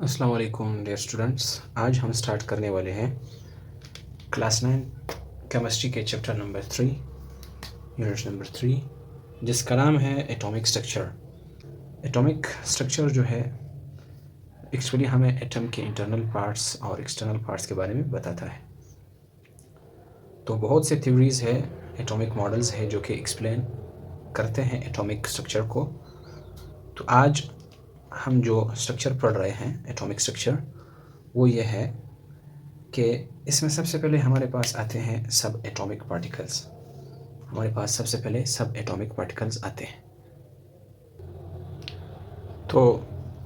अस्सलाम वालेकुम dear students. आज हम स्टार्ट करने वाले हैं क्लास 9 केमिस्ट्री के चैप्टर नंबर 3 यूनिट नंबर 3 जिसका नाम है एटॉमिक स्ट्रक्चर। एटॉमिक स्ट्रक्चर जो है एक्चुअली हमें एटम के इंटरनल पार्ट्स और एक्सटर्नल पार्ट्स के बारे में बताता है। तो बहुत से थ्योरीज़ है, एटॉमिक मॉडल्स है जो कि एक्सप्लेन करते हैं एटॉमिक स्ट्रक्चर को। तो आज हम जो स्ट्रक्चर पढ़ रहे हैं एटॉमिक स्ट्रक्चर, वो ये है कि इसमें सबसे पहले हमारे पास आते हैं सब एटॉमिक पार्टिकल्स। हमारे पास सबसे पहले सब एटॉमिक पार्टिकल्स आते हैं। तो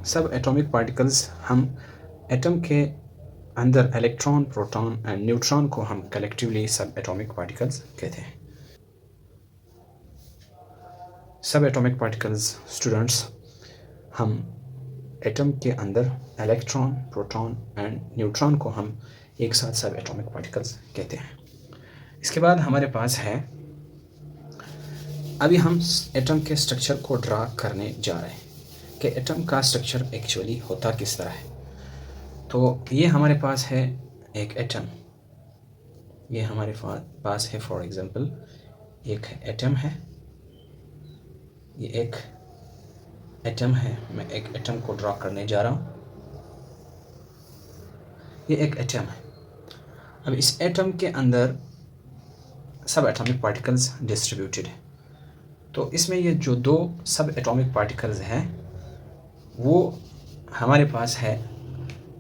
सब एटॉमिक पार्टिकल्स हम एटम के अंदर इलेक्ट्रॉन, प्रोटॉन एंड न्यूट्रॉन को हम कलेक्टिवली सब एटॉमिक पार्टिकल्स कहते हैं। सब एटॉमिक पार्टिकल्स स्टूडेंट्स, हम एटम के अंदर इलेक्ट्रॉन, प्रोटॉन एंड न्यूट्रॉन को हम एक साथ सब एटॉमिक पार्टिकल्स कहते हैं। इसके बाद हमारे पास है, अभी हम एटम के स्ट्रक्चर को ड्रा करने जा रहे हैं कि एटम का स्ट्रक्चर एक्चुअली होता किस तरह है। तो ये हमारे पास है एक एटम, ये हमारे पास है फॉर एग्जांपल एक एटम है, ये एक एटम है। मैं एक एटम को ड्रा करने जा रहा हूँ। ये एक एटम है। अब इस एटम के अंदर सब एटॉमिक पार्टिकल्स डिस्ट्रीब्यूटेड है। तो इसमें ये जो दो सब एटॉमिक पार्टिकल्स हैं वो हमारे पास है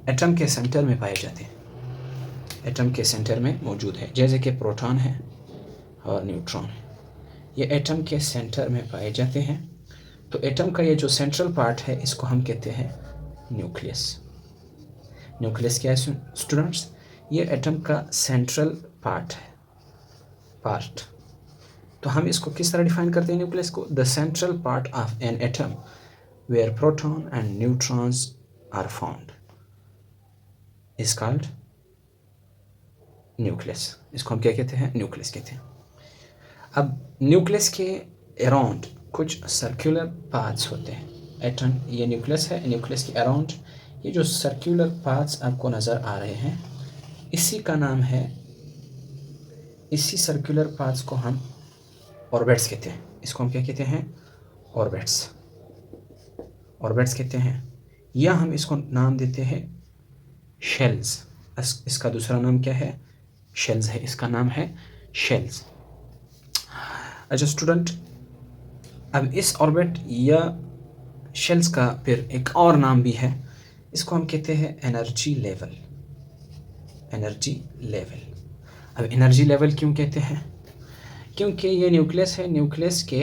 एटम के सेंटर में पाए जाते हैं। एटम के सेंटर में मौजूद है, जैसे कि प्रोटॉन है और न्यूट्रॉन है। ये एटम के सेंटर में पाए जाते हैं। तो एटम का ये जो सेंट्रल पार्ट है इसको हम कहते हैं न्यूक्लियस। न्यूक्लियस क्या है स्टूडेंट्स? ये एटम का सेंट्रल पार्ट है, पार्ट। तो हम इसको किस तरह डिफाइन करते हैं न्यूक्लियस को? The central part of an atom where proton and neutrons are found is called nucleus. इसको हम क्या कहते हैं? न्यूक्लियस कहते हैं। अब न्यूक्लियस के अराउंड कुछ सर्कुलर पाथ्स होते हैं। एटम, ये न्यूक्लियस है, न्यूक्लियस के अराउंड ये जो सर्कुलर पाथ्स आपको नज़र आ रहे हैं, इसी का नाम है, इसी सर्कुलर पाथ्स को हम ऑर्बिट्स कहते हैं। इसको हम क्या कहते हैं? ऑर्बिट्स। ऑर्बिट्स कहते हैं, या हम इसको नाम देते हैं शेल्स। इसका दूसरा नाम क्या है? शेल्स है। इसका नाम है शेल्स। अच्छा स्टूडेंट, अब इस ऑर्बिट या शेल्स का फिर एक और नाम भी है, इसको हम कहते हैं एनर्जी लेवल। Energy level. अब एनर्जी लेवल क्यों कहते हैं? क्योंकि ये न्यूक्लियस है, न्यूक्लियस के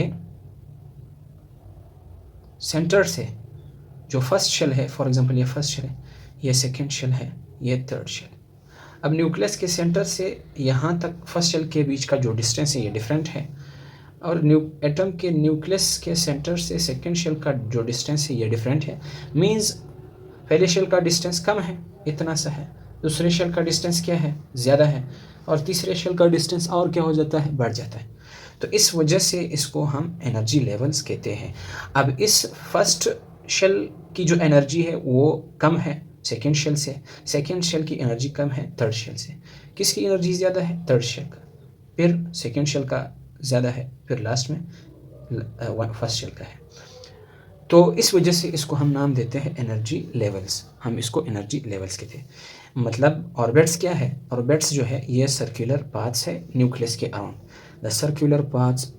सेंटर से जो फर्स्ट शेल है, फॉर एग्जांपल ये फर्स्ट शेल है, ये सेकंड शेल है, ये थर्ड शेल। अब न्यूक्लियस के सेंटर से यहाँ तक फर्स्ट शेल के बीच का जो डिस्टेंस है ये डिफरेंट है, और एटम के न्यूक्लियस के सेंटर से सेकंड शेल का जो डिस्टेंस है ये डिफरेंट है। मींस पहले शेल का डिस्टेंस कम है, इतना सा है, दूसरे शेल का डिस्टेंस क्या है? ज़्यादा है, और तीसरे शेल का डिस्टेंस और क्या हो जाता है? बढ़ जाता है। तो इस वजह से इसको हम एनर्जी लेवल्स कहते हैं। अब इस फर्स्ट शेल की जो एनर्जी है वो कम है सेकेंड शेल से, सेकेंड शेल की एनर्जी कम है थर्ड शेल से। किसकी एनर्जी ज़्यादा है? थर्ड शेल का। फिर सेकेंड शेल का ज़्यादा है, फिर लास्ट में फर्स्ट शेल का है। तो इस वजह से इसको हम नाम देते हैं एनर्जी लेवल्स। हम इसको एनर्जी लेवल्स कहते हैं। मतलब ऑर्बिट्स क्या है? ऑर्बिट्स जो है ये सर्कुलर पाथ्स है न्यूक्लियस के around. The circular paths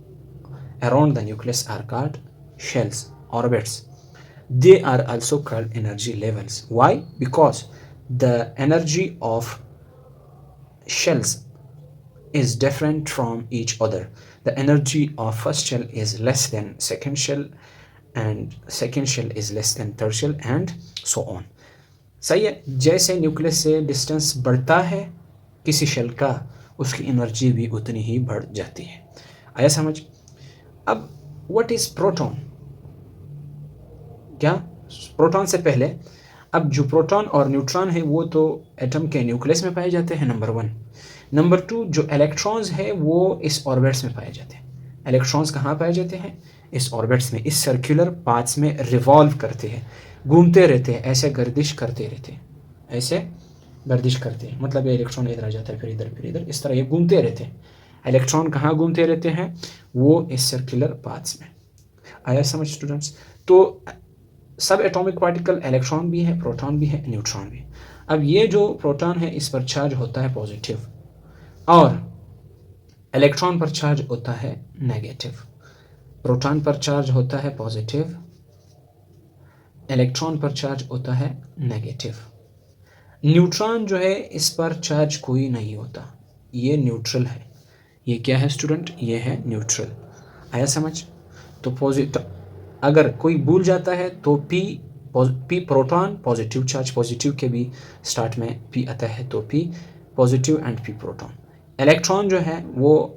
around the nucleus are called shells, orbits. They are also called energy levels. Why? Because the energy of shells is different from each other. The energy of first shell is less than second shell, and second shell is less than third shell, and so on. सही है। जैसे nucleus से distance बढ़ता है किसी shell का, उसकी energy भी उतनी ही बढ़ जाती है। आया समझ? अब व्हाट इज प्रोटॉन? क्या? प्रोटॉन से पहले, अब जो प्रोटॉन और न्यूट्रॉन है वो तो एटम के न्यूक्लियस में पाए जाते हैं, नंबर 1। नंबर 2, जो इलेक्ट्रॉन्स है वो इस ऑर्बिट्स में पाए जाते हैं। इलेक्ट्रॉन्स कहाँ पाए जाते हैं? इस ऑर्बिट्स में, इस सर्कुलर पाथ्स में रिवॉल्व करते हैं। घूमते रहते हैं, ऐसे गर्दिश करते रहते हैं, ऐसे गर्दिश करते हैं, मतलब ये इलेक्ट्रॉन इधर आ जाता है, फिर इधर, इस तरह ये घूमते रहते हैं। इलेक्ट्रॉन कहाँ घूमते रहते हैं? वो इस सर्कुलर पाथ्स में। आया समझ स्टूडेंट्स? तो सब एटॉमिक पार्टिकल इलेक्ट्रॉन भी है, प्रोटॉन भी है, न्यूट्रॉन भी। अब ये जो प्रोटॉन है इस पर चार्ज होता है पॉजिटिव और इलेक्ट्रॉन पर चार्ज होता है नेगेटिव। प्रोटॉन पर चार्ज होता है पॉजिटिव, इलेक्ट्रॉन पर चार्ज होता है नेगेटिव। न्यूट्रॉन जो है इस पर चार्ज कोई नहीं होता, ये न्यूट्रल है। ये क्या है स्टूडेंट? ये है न्यूट्रल। आया समझ? तो अगर कोई भूल जाता है तो P proton positive charge, positive के भी स्टार्ट में पी आता है, तो P positive and P proton. Electron जो है वो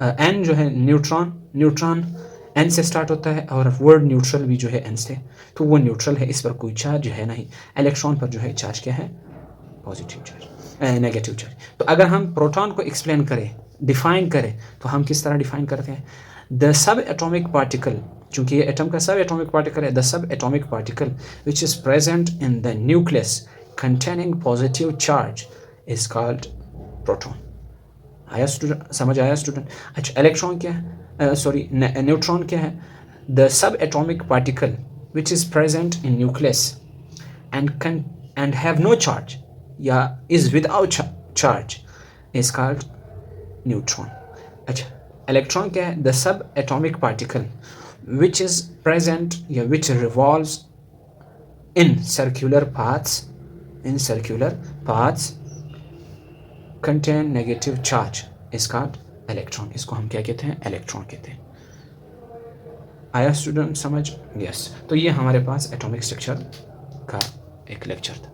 एन जो है न्यूट्रॉन एन से स्टार्ट होता है और वर्ड न्यूट्रल भी जो है एन से, तो वो न्यूट्रल है, इस पर कोई चार्ज है नहीं। इलेक्ट्रॉन पर जो है चार्ज क्या है? Positive charge, negative charge. तो अगर हम प्रोटॉन को एक्सप्लेन करें, डिफाइन करें, तो हम किस तरह डिफाइन करते हैं? द सब एटॉमिक पार्टिकल, चूंकि ये एटम का सब एटॉमिक पार्टिकल है, the subatomic particle which is present in the nucleus containing positive charge is called proton. आया स्टूडेंट? समझ आया स्टूडेंट? अच्छा, इलेक्ट्रॉन क्या है? सॉरी, न्यूट्रॉन क्या है? The subatomic particle which is present in nucleus and have no charge या is without charge is called neutron. अच्छा, इलेक्ट्रॉन क्या है? The subatomic particle which is present या which revolves in circular paths contain negative charge is called electron। इसको हम क्या कहते हैं? इलेक्ट्रॉन कहते हैं। आया स्टूडेंट समझ? यस। तो ये हमारे पास एटॉमिक स्ट्रक्चर का एक लेक्चर था।